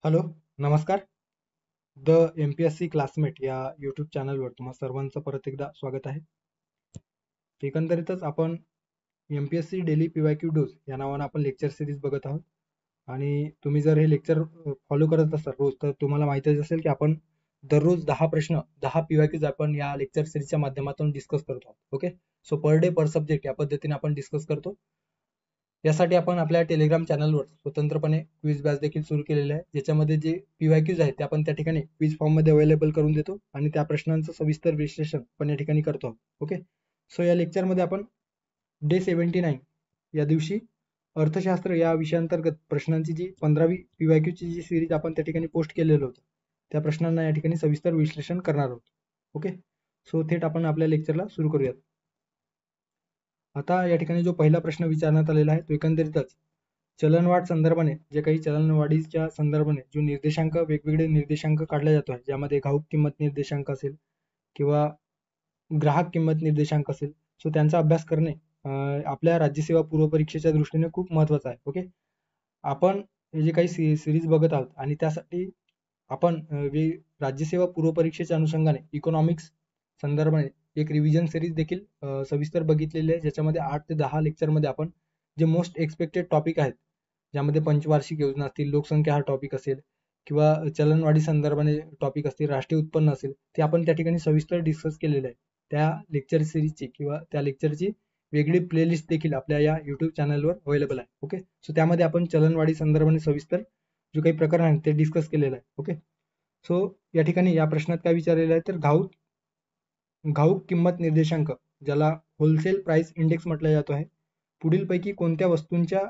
Hello, नमस्कार. The MPSC classmate या YouTube चॅनलवर तुम्हा सर्वांचं परत एकदा स्वागत आहे. एकंदरीतच आपण MPSC डेली PYQ डोज या नावानं आपण लेक्चर सिरीज बघत आहोत. आणि तुम्ही जर हे लेक्चर फॉलो करत असाल रोज, तर तुम्हाला माहितीच असेल की आपण दररोज 10 प्रश्न 10 PYQs आपण या लेक्चर सिरीजच्या माध्यमातून डिस्कस करतो आहोत. ओके, सो पर डे पर सब्जेक्ट या पद्धतीने आपण डिस्कस करतो. यासाठी आपण आपल्या टेलिग्राम चॅनलवर स्वतंत्रपणे क्विज बॅच देखील सुरू केलेले आहे, ज्याच्यामध्ये जे PYQs आहेत ते आपण त्या ठिकाणी क्विज फॉर्म मध्ये अवेलेबल करून देतो आणि त्या प्रश्नांचं सविस्तर विश्लेषण आपण या ठिकाणी करतो. ओके, सो या लेक्चरमध्ये आपण डे 79 या दिवशी अर्थशास्त्र या विषयाअंतर्गत प्रश्नांची जी 15वी PYQ ची जी सिरीज आपण त्या ठिकाणी पोस्ट केलेलं होतं, त्या प्रश्नांना या ठिकाणी सविस्तर विश्लेषण करणार आहोत. ओके, सो थेट आपण आपल्या लेक्चरला सुरू करूयात. आता या ठिकाणी जो पहिला प्रश्न विचारण्यात आलेला आहे तो एकंदरीतच चलनवाढ संदर्भाने, जे काही चलनवाढीच्या संदर्भाने जो निर्देशांक, वेगवेगळे निर्देशांक काढला जातो आहे, ज्यामध्ये घाऊक किंमत निर्देशांक असेल किंवा ग्राहक किंमत निर्देशांक असेल, सो त्यांचा अभ्यास करणे आपल्या राज्यसेवा पूर्व परीक्षेच्या दृष्टीने खूप महत्वाचं आहे. ओके, आपण हे जे काही सिरीज बघत आहोत आणि त्यासाठी आपण राज्यसेवा पूर्व परीक्षेच्या अनुषंगाने इकॉनॉमिक्स संदर्भाने एक रिव्हिजन सिरीज देखील सविस्तर बघितलेली आहे, ज्याच्यामध्ये 8 ते 10 लेक्चरमध्ये आपण जे मोस्ट एक्सपेक्टेड टॉपिक आहेत, ज्यामध्ये पंचवार्षिक योजना असतील, लोकसंख्या हा टॉपिक असेल किंवा चलनवाढी संदर्भाने टॉपिक असतील, राष्ट्रीय उत्पन्न असेल, ते आपण त्या ठिकाणी सविस्तर डिस्कस केलेलं आहे. त्या लेक्चर सिरीजची किंवा त्या लेक्चरची वेगळी प्लेलिस्ट देखील आपल्या या युट्यूब चॅनलवर अवेलेबल आहे. ओके, सो त्यामध्ये आपण चलनवाढी संदर्भाने सविस्तर जो काही प्रकरण आहे ते डिस्कस केलेलं आहे. ओके, सो या ठिकाणी या प्रश्नात काय विचारलेलं आहे तर घाऊक किंमत निर्देशांक, ज्याला होलसेल प्राइस इंडेक्स म्हटलं जातो आहे, पुढीलपैकी कोणत्या वस्तूंच्या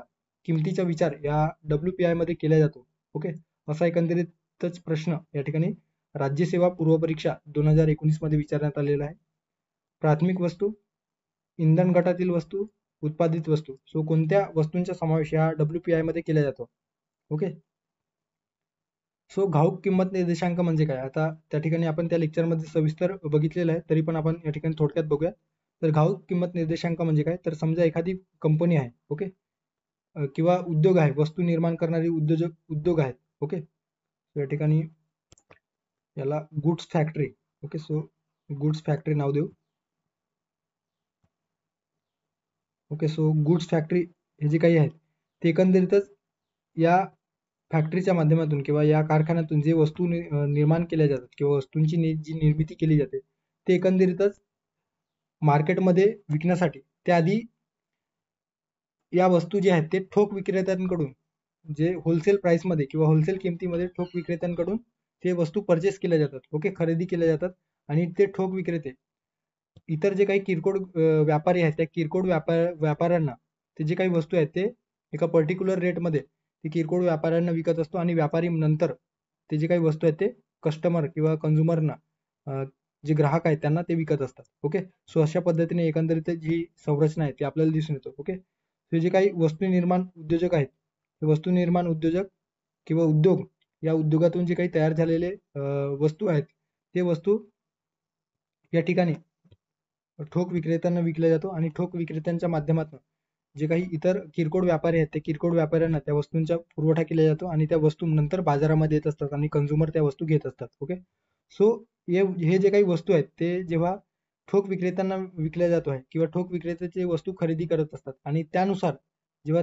किमतीचा विचार या WPI मध्ये केला जातो. ओके, असा एकंदरीतच प्रश्न या ठिकाणी राज्यसेवा पूर्व परीक्षा 2019 मध्ये विचारण्यात आलेला आहे. प्राथमिक वस्तू, इंधन गटातील वस्तू, उत्पादित वस्तू, सो कोणत्या वस्तूंचा समावेश या WPI मध्ये केला जातो. ओके, सो घाऊक किंमत निर्देशांक म्हणजे काय, आता त्या ठिकाणी आपण त्या लेक्चरमध्ये सविस्तर बघितलेलं आहे, तरी पण आपण या ठिकाणी थोडक्यात बघूया. तर घाऊक किंमत निर्देशांक म्हणजे काय, तर समजा एखादी कंपनी आहे, ओके, किंवा उद्योग आहे, वस्तू निर्माण करणारी उद्योग आहेत. ओके, या ठिकाणी याला goods factory, okay, so goods factory नाव देऊ. ओके, सो गुड्स फॅक्टरी हे जे काही आहेत ते एकंदरीतच या फॅक्टरीच्या माध्यमातून किंवा या कारखान्यातून जे वस्तू निर्माण केल्या जातात किंवा वस्तूंची जी निर्मिती केली जाते, ते एकंदरीतच मार्केटमध्ये विकण्यासाठी त्याआधी या वस्तू जे आहेत ते ठोक विक्रेत्यांकडून, जे होलसेल प्राइसमध्ये किंवा होलसेल किमतीमध्ये ठोक विक्रेत्यांकडून ते वस्तू परचेस केल्या जातात. ओके, खरेदी केल्या जातात आणि ते ठोक विक्रेते इतर जे काही किरकोळ व्यापारी आहेत, त्या किरकोळ व्यापाऱ्यांना ते जे काही वस्तू आहेत ते एका पर्टिक्युलर रेटमध्ये ते किरकोळ व्यापाऱ्यांना विकत असतो आणि व्यापारी नंतर ते जे काही वस्तू आहेत ते कस्टमर किंवा कंझ्युमरना, जे ग्राहक आहेत त्यांना ते विकत असतात. ओके, सो अशा पद्धतीने एकंदरीत जी संरचना आहे ती आपल्याला दिसून येतो. ओके, हे जे काही वस्तू निर्माण उद्योजक आहेत, हे वस्तू निर्माण उद्योजक किंवा उद्योग, या उद्योगातून जे काही तयार झालेले वस्तू आहेत ते वस्तू या ठिकाणी ठोक विक्रेत्यांना विकला जातो आणि ठोक विक्रेत्यांच्या माध्यमातून जे काही इतर किरकोळ व्यापारी आहेत, ते किरकोळ व्यापाऱ्यांना त्या वस्तूंचा पुरवठा केला जातो आणि त्या वस्तू नंतर बाजारामध्ये येत असतात आणि कंझ्युमर त्या वस्तू घेत असतात. ओके, सो हे जे काही वस्तू आहेत ते जेव्हा ठोक विक्रेत्यांना विकल्या जातो आहे किंवा ठोक विक्रेत्याची वस्तू खरेदी करत असतात आणि त्यानुसार जेव्हा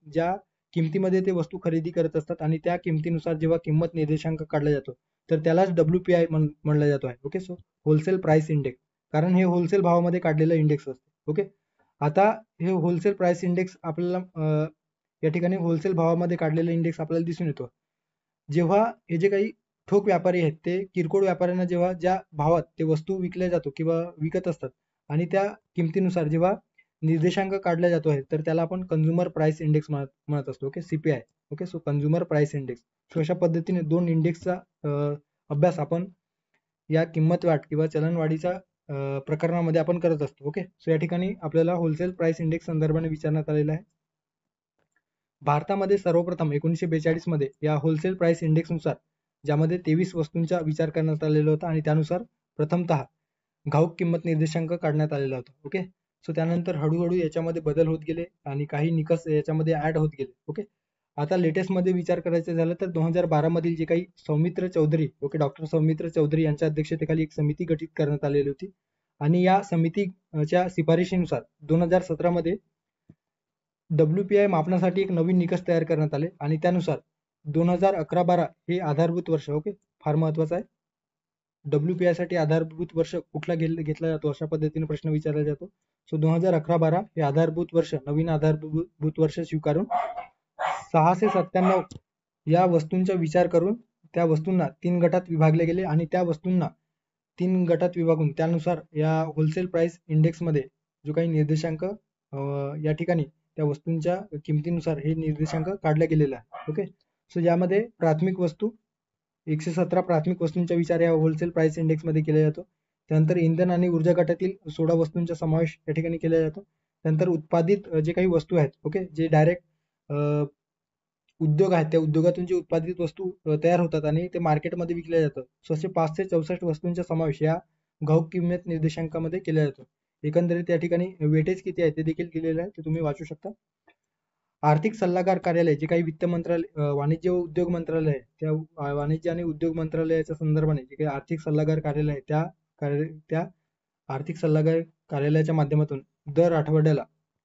ज्या किमतीमध्ये ते वस्तू खरेदी करत असतात आणि त्या किमतीनुसार जेव्हा किंमत निर्देशांक काढला जातो, तर त्यालाच WPI म्हणलं जातो आहे. Okay, so wholesale price index, कारण हे होलसेल भावामध्ये काढलेलं इंडेक्स असते. ओके, आता हे होलसेल प्राइस इंडेक्स आपल्याला या ठिकाणी होलसेल भावामध्ये काढलेलं इंडेक्स आपल्याला दिसून येतो जेव्हा हे जे काही ठोक व्यापारी आहेत ते किरकोळ व्यापाऱ्यांना जेव्हा ज्या भावात ते वस्तू विकल्या जातो किंवा विकत असतात आणि त्या किमतीनुसार जेव्हा निर्देशांक काढला जातो आहे, तर त्याला आपण कंझ्युमर प्राइस इंडेक्स म्हणत असतो. Okay, CPI. Okay, so consumer price index. So अशा पद्धतीने दोन इंडेक्सचा अभ्यास आपण या किंमत वाढ किंवा चलनवाढीच्या प्रकरणामध्ये आपण करत असतो. ओके, सो या ठिकाणी आपल्याला होलसेल प्राइस इंडेक्स संदर्भाने विचारण्यात आलेला आहे. भारतामध्ये सर्वप्रथम 1942 मध्ये या होलसेल प्राइस इंडेक्सनुसार, ज्यामध्ये 23 वस्तूंचा विचार करण्यात आलेला होता आणि त्यानुसार प्रथमतः घाऊक किंमत निर्देशांक काढण्यात आलेला होता. ओके, सो त्यानंतर हळूहळू याच्यामध्ये बदल होत गेले आणि काही निकष याच्यामध्ये ऍड होत गेले. ओके, आता लेटेस्ट मध्ये विचार करायचं झालं तर 2012 मधील जे काही सौमित्र चौधरी, ओके, डॉक्टर सौमित्र चौधरी यांच्या अध्यक्षतेखाली एक समिती गठीत करण्यात आलेली होती आणि या समितीच्या शिफारशीनुसार 2017 मध्ये WPI मापनासाठी एक नवीन निकष तयार करण्यात आले आणि त्यानुसार 2011-12 हे आधारभूत वर्ष, ओके, फार महत्वाचं आहे. WPI साठी आधारभूत वर्ष कुठला घेतला जातो अशा पद्धतीने प्रश्न विचारला जातो. सो 2011-12 हे आधारभूत वर्ष, नवीन आधारभूत वर्ष स्वीकारून 697 या वस्तूंचा विचार करून त्या वस्तूंना 3 गटात विभागले गेले आणि त्या वस्तूंना 3 गटात विभागून त्यानुसार या होलसेल प्राइस इंडेक्स मध्ये जो काही निर्देशांक या ठिकाणी त्या वस्तूंच्या किमतीनुसार हे निर्देशांक काढला गेलेला आहे. ओके, सो यामध्ये प्राथमिक वस्तू 117 प्राथमिक वस्तूंचा विचार या होलसेल प्राइस इंडेक्स मध्ये केला जातो. त्यानंतर इंधन आणि ऊर्जा गटातील 16 वस्तूंचा समावेश या ठिकाणी केला जातो. त्यानंतर उत्पादित जे काही वस्तू आहेत, ओके, जे डायरेक्ट उद्योग आहेत त्या उद्योगातून जे उत्पादित वस्तू तयार होतात आणि ते मार्केटमध्ये विकल्या जातात. सो असे 564 वस्तूंचा समावेश या घाऊक किंमत निर्देशांकामध्ये केला जातो. एकंदरीत या ठिकाणी वेटेज किती आहे ते देखील दिलेलं आहे, ते तुम्ही वाचू शकता. आर्थिक सल्लागार कार्यालय जे काही वित्त मंत्रालय, वाणिज्य व उद्योग मंत्रालय आहे, त्या वाणिज्य आणि उद्योग मंत्रालयाच्या संदर्भाने जे काही आर्थिक सल्लागार कार्यालय आहे त्या आर्थिक सल्लागार कार्यालयाच्या माध्यमातून दर आठवड्याला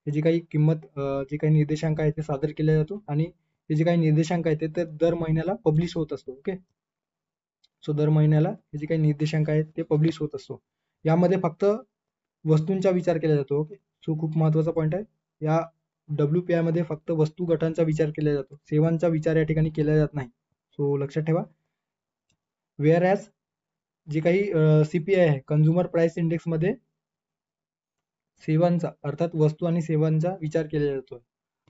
हे जी काही किंमत जे काही निर्देशांक आहे ते सादर केला जातो आणि हे जे काही निर्देशांक आहे ते दर महिन्याला पब्लिश होत असतो. ओके, सो दर महिन्याला हे जे काही निर्देशांक आहेत ते पब्लिश होत असतो. यामध्ये फक्त वस्तूंचा विचार केला जातो. ओके, सो खूप महत्वाचा पॉईंट आहे. या WPI मध्ये फक्त वस्तू गटांचा विचार केला जातो, सेवांचा विचार या ठिकाणी केला जात नाही. सो लक्षात ठेवा. वेअर ॲज जे काही CPI आहे, कन्झ्युमर प्राइस इंडेक्स मध्ये सेवांचा अर्थात वस्तू आणि सेवांचा विचार केला जातो.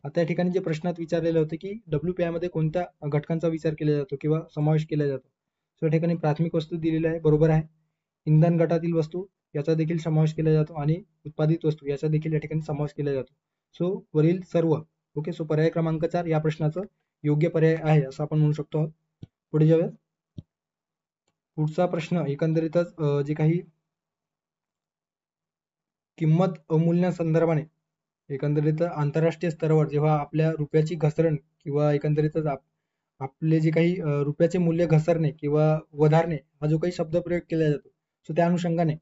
आता या ठिकाणी जे प्रश्नात विचारलेले होते की WPI मध्ये कोणत्या घटकांचा विचार केला जातो किंवा समावेश केला जातो. सो या ठिकाणी प्राथमिक वस्तू दिलेली आहे, बरोबर आहे. इंधन गटातील वस्तू याचा देखील समावेश केला जातो आणि उत्पादित वस्तू याचा देखील या ठिकाणी समावेश केला जातो. सो वरील सर्व, ओके, सो पर्याय क्रमांक 4 या प्रश्नाचं योग्य पर्याय आहे असं आपण म्हणू शकतो. पुढे जाऊया. पुढचा प्रश्न एकंदरीतच जे काही किंमत अवमूल्यना संदर्भाने एकंदरीत आंतरराष्ट्रीय स्तरावर जेव्हा आपल्या रुपयाची घसरण किंवा एकंदरीतच आपले जे काही रुपयाचे मूल्य घसरणे किंवा वधारणे हा जो काही शब्द प्रयोग केला जातो, सो त्या अनुषंगाने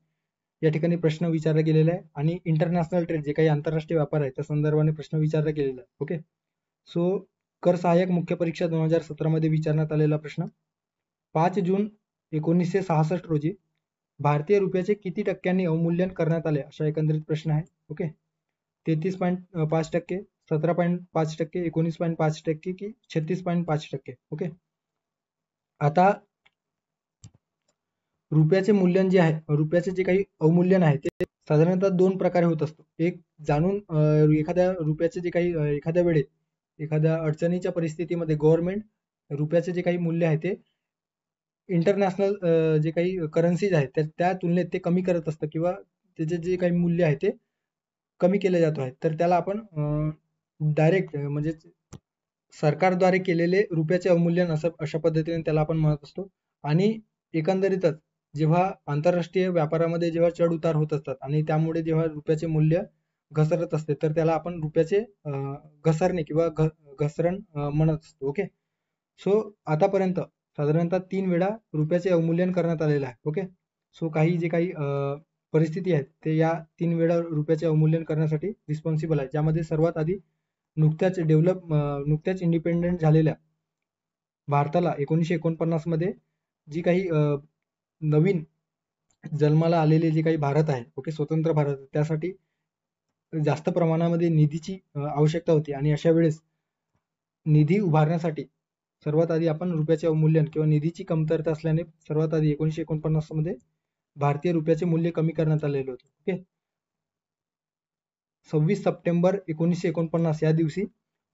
या ठिकाणी प्रश्न विचारला गेलेला आहे आणि इंटरनॅशनल ट्रेड जे काही आंतरराष्ट्रीय व्यापार आहे त्या संदर्भाने प्रश्न विचारला गेलेला आहे. ओके, सो कर सहाय्यक मुख्य परीक्षा 2017 मध्ये विचारण्यात आलेला प्रश्न. 5 जून 1966 रोजी भारतीय रुपयाचे किती टक्क्यांनी अवमूल्यन करण्यात आले अशा एकंदरीत प्रश्न आहे. ओके, 33.5%, 17.5%, 19.5% की 36.5%. ओके, आता रुपयाचे मूल्यन जे आहे, रुपयाचे जे काही अवमूल्यन आहे ते साधारणतः 2 प्रकारे होत असतो. एक जाणून एखाद्या रुपयाचे जे काही एखाद्या वेळेत एखाद्या अडचणीच्या परिस्थितीमध्ये गव्हर्नमेंट रुपयाचे जे काही मूल्य आहे ते इंटरनॅशनल जे काही करन्सीज आहेत त्या तुलनेत ते कमी करत असतं किंवा त्याचे जे काही मूल्य आहे ते कमी केले जात आहे. तर त्याला आपण डायरेक्ट म्हणजे सरकारद्वारे केलेले रुपयाचे अवमूल्यन अशा पद्धतीने त्याला आपण म्हणत असतो. आणि एकंदरीतच जेव्हा आंतरराष्ट्रीय व्यापारामध्ये जेव्हा चढ उतार होत असतात आणि त्यामुळे जेव्हा रुपयाचे मूल्य घसरत असते तर त्याला आपण रुपयाचे घसरणे किंवा घसरण म्हणत असतो. ओके, सो आतापर्यंत साधारणतः 3 वेळा रुपयाचे अवमूल्यन करण्यात आलेलं आहे. ओके, सो काही जे काही परिस्थिती आहेत ते या 3 वेळा रुपयाचे अवमूल्यन करण्यासाठी रिस्पॉन्सिबल आहे. ज्यामध्ये सर्वात आधी नुकत्याच इंडिपेंडेंट झालेल्या भारताला 1949 मध्ये जी काही नवीन जन्माला आलेले जे काही भारत आहे, ओके, स्वतंत्र भारत, त्यासाठी जास्त प्रमाणामध्ये निधीची आवश्यकता होती आणि अशा वेळेस निधी उभारण्यासाठी सर्वात आधी आपण रुपयाचे अवमूल्यन किंवा निधीची कमतरता असल्याने सर्वात आधी 1949 मध्ये भारतीय रुपयाचे मूल्य कमी करण्यात आलेले होते. ओके, 26 सप्टेंबर 1949 या दिवशी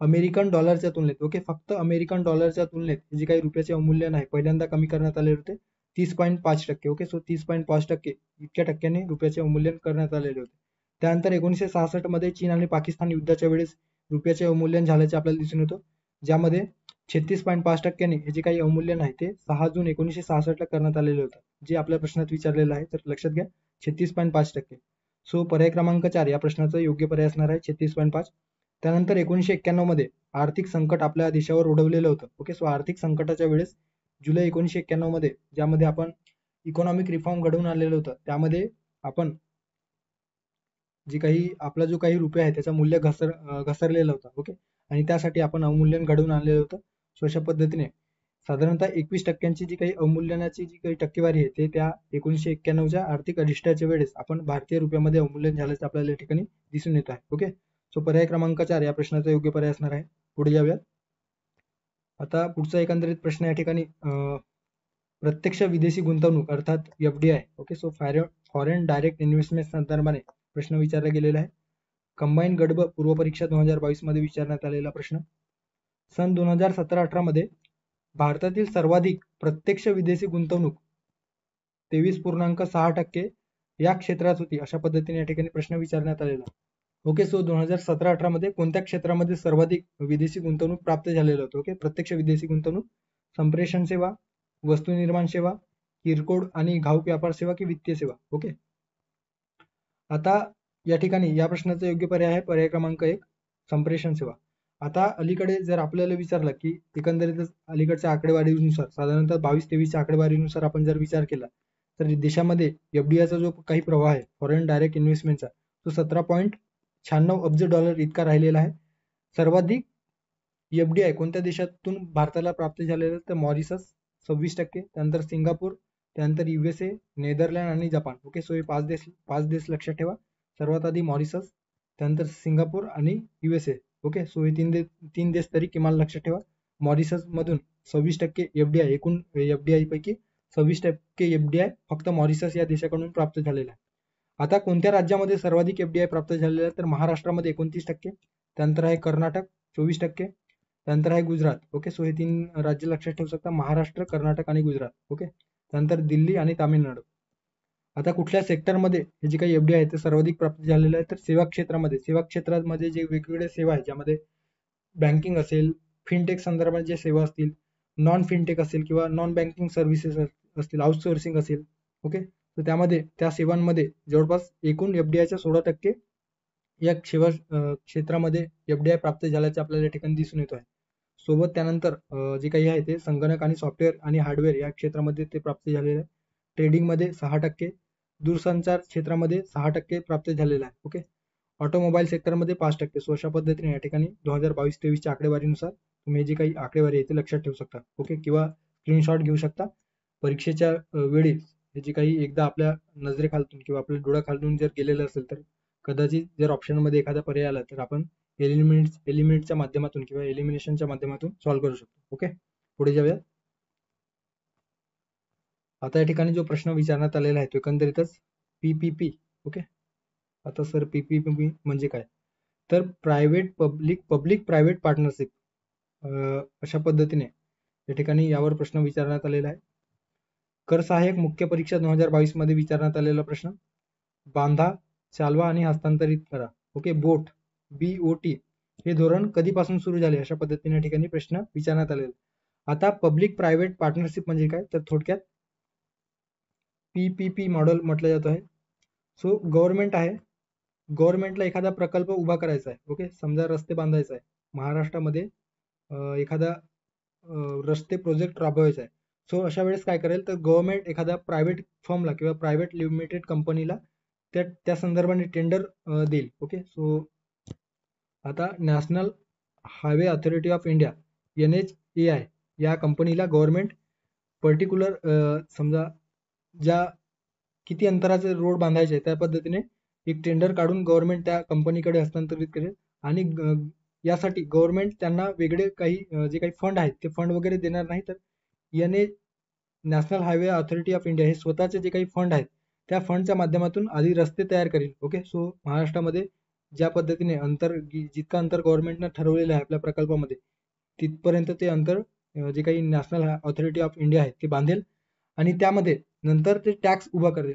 अमेरिकन डॉलरच्या तुलनेत, ओके, फक्त अमेरिकन डॉलरच्या तुलनेत जे काही रुपयाचे अवमूल्यन आहे पहिल्यांदा कमी करण्यात आले होते 30.5%. ओके, सो 30.5% इतक्या टक्क्यांनी रुपयाचे अवमूल्यन करण्यात आलेले होते. त्यानंतर 1966 मध्ये चीन आणि पाकिस्तान युद्धाच्या वेळेस रुपयाचे अवमूल्यन झाल्याचे आपल्याला दिसून येतो, ज्यामध्ये 36.5% हे जे काही अवमूल्यन आहे ते 6 जून 1966 करण्यात आलेले होते, जे आपल्या प्रश्नात विचारलेलं आहे. तर लक्षात घ्या 36.5%. सो पर्याय क्रमांक 4 या प्रश्नाचा योग्य पर्याय असणार आहे 36.5. त्यानंतर 1991 मध्ये आर्थिक संकट आपल्या देशावर ओढवलेलं होतं. ओके, सो आर्थिक संकटाच्या वेळेस जुलै 1991 मध्ये ज्यामध्ये आपण इकॉनॉमिक रिफॉर्म घडवून आणलेलं होतं, त्यामध्ये आपण आपला जो काही रुपया आहे त्याचं मूल्य घसरलेलं होतं. ओके, आणि त्यासाठी आपण अवमूल्यन घडवून आणलेलं होतं. सो अशा पद्धतीने साधारणतः 21% जी काही अवमूल्यनाची जी काही टक्केवारी आहे ते त्या 1991च्या आर्थिक अरिष्टाच्या वेळेस आपण भारतीय रुपयामध्ये अवमूल्यन झाल्याचं आपल्याला या ठिकाणी दिसून येत आहे. ओके, सो पर्याय क्रमांक 4 या प्रश्नाचा योग्य पर्याय असणार आहे. पुढे जाऊया. आता पुढचा एकंदरीत प्रश्न या ठिकाणी प्रत्यक्ष विदेशी गुंतवणूक अर्थात FDI. Okay, so foreign direct investment संदर्भाने प्रश्न विचारला गेलेला आहे. कंबाईन गडब पूर्व परीक्षा 2022 मध्ये विचारण्यात आलेला प्रश्न. सन 2017-18 मध्ये भारतातील सर्वाधिक प्रत्यक्ष विदेशी गुंतवणूक 23.6% या क्षेत्रात होती, अशा पद्धतीने या ठिकाणी प्रश्न विचारण्यात आलेला. ओके, सो 2017-18 मध्ये कोणत्या क्षेत्रामध्ये सर्वाधिक विदेशी गुंतवणूक प्राप्त झालेलं होतं? ओके, प्रत्यक्ष विदेशी गुंतवणूक संप्रेषण सेवा, वस्तू निर्माण सेवा, किरकोळ आणि घाऊक व्यापार सेवा की वित्तीय सेवा. ओके, आता या ठिकाणी या प्रश्नाचा योग्य पर्याय आहे पर्याय क्रमांक 1 संप्रेषण सेवा. आता अलीकडे जर आपल्याला विचारलं की एकंदरीतच अलीकडच्या आकडेवारीनुसार साधारणतः 22-23च्या आकडेवारीनुसार आपण जर विचार केला तर देशामध्ये FDIचा जो काही प्रवाह आहे फॉरेन डायरेक्ट इन्व्हेस्टमेंटचा तो $17.96 अब्ज इतका राहिलेला आहे. सर्वाधिक FDI कोणत्या देशातून भारताला प्राप्त झालेलं तर मॉरिशस 26%, त्यानंतर सिंगापूर, त्यानंतर USA, नेदरलँड आणि जपान. ओके, सो हे पाच देश लक्षात ठेवा. सर्वात आधी मॉरिशस, त्यानंतर सिंगापूर आणि USA. ओके, सो हे तीन देश तरी किमान लक्षात ठेवा. मॉरिशस मधून 26% FDI, एकूण FDI पैकी 26% FDI फक्त मॉरिशस या देशाकडून प्राप्त झालेला आहे. आता कोणत्या राज्यामध्ये सर्वाधिक FDI प्राप्त झालेला आहे तर महाराष्ट्रामध्ये 29%, त्यानंतर आहे कर्नाटक 24%, त्यानंतर आहे गुजरात. ओके, सो हे 3 राज्य लक्षात ठेवू शकता, महाराष्ट्र, कर्नाटक आणि गुजरात. ओके, त्यानंतर दिल्ली आणि तामिळनाडू. आता कुठल्या सेक्टरमध्ये हे जे काही FDI आहे ते सर्वाधिक प्राप्त झालेलं आहे तर सेवा क्षेत्रामध्ये जे वेगवेगळे सेवा आहेत ज्यामध्ये बँकिंग असेल, फिनटेक संदर्भात जे सेवा असतील, नॉन फिनटेक असेल किंवा नॉन बँकिंग सर्व्हिसेस असतील, आउटसोर्सिंग असेल. ओके, तर त्यामध्ये त्या सेवांमध्ये जवळपास एकूण FDIच्या 16% या सेवा क्षेत्रामध्ये FDI प्राप्त झाल्याचे आपल्याला या ठिकाणी दिसून येतो आहे. सोबत त्यानंतर जे काही आहे ते संगणक आणि सॉफ्टवेअर आणि हार्डवेअर या क्षेत्रामध्ये ते प्राप्त झालेलं आहे. ट्रेडिंगमध्ये 6%, दूरसंचार क्षेत्रामध्ये 6% प्राप्त झालेला आहे. ओके, ऑटोमोबाईल सेक्टरमध्ये 5%. सो अशा पद्धतीने या ठिकाणी 2022-23च्या आकडेवारीनुसार तुम्ही जी काही आकडेवारी आहे ते लक्षात ठेवू शकता. ओके, किंवा स्क्रीनशॉट घेऊ शकता. परीक्षेच्या वेळी हे जे काही एकदा आपल्या नजरेखालून किंवा आपल्या डोळ्याखालून जर गेलेलं असेल तर कदाचित जर ऑप्शनमध्ये एखादा पर्याय आला तर आपण एलिमिनेटच्या माध्यमातून किंवा एलिमिनेशनच्या माध्यमातून सॉल्व्ह करू शकतो. ओके, पुढे जाऊया. आता या ठिकाणी जो प्रश्न विचारण्यात आलेला आहे तो एकंदरीतच PPP. ओके, आता सर PPP म्हणजे काय तर पब्लिक प्रायव्हेट पार्टनरशिप अशा पद्धतीने या ठिकाणी यावर प्रश्न विचारण्यात आलेला आहे. कर सहाय्यक मुख्य परीक्षा 2022 मध्ये विचारण्यात आलेला प्रश्न. बांधा, चालवा आणि हस्तांतरित करा. ओके, BOT हे धोरण कधीपासून सुरू झाले अशा पद्धतीने या ठिकाणी प्रश्न विचारण्यात आलेला. आता पब्लिक प्रायव्हेट पार्टनरशिप म्हणजे काय तर थोडक्यात PPP मॉडेल म्हटलं जात आहे. सो गव्हर्नमेंटला एखादा प्रकल्प उभा करायचा आहे. ओके, समजा रस्ते बांधायचा आहे महाराष्ट्रामध्ये, एखादा रस्ते प्रोजेक्ट राबवायचा आहे. सो अशा वेळेस काय करेल तर गव्हर्नमेंट एखाद्या प्रायव्हेट फर्मला किंवा प्रायव्हेट लिमिटेड कंपनीला त्या संदर्भाने टेंडर देईल. ओके, सो आता national highway authority of India NHAI या कंपनीला गव्हर्नमेंट पर्टिक्युलर समजा ज्या किती अंतराचे रोड बांधायचे त्या पद्धतीने एक टेंडर काढून गव्हर्नमेंट त्या कंपनीकडे हस्तांतरित करेल आणि यासाठी गव्हर्नमेंट त्यांना वेगळे काही जे काही फंड आहेत ते फंड वगैरे देणार नाही, तर national highway authority of India हे स्वतःचे जे काही फंड आहेत त्या फंडच्या माध्यमातून आधी रस्ते तयार करेल. ओके, सो महाराष्ट्रामध्ये ज्या पद्धतीने जितकं अंतर गव्हर्नमेंटनं ठरवलेलं आहे आपल्या प्रकल्पामध्ये तिथपर्यंत ते अंतर जे काही नॅशनल अथॉरिटी ऑफ इंडिया आहे ते बांधेल आणि त्यामध्ये नंतर ते टॅक्स उभा करेल.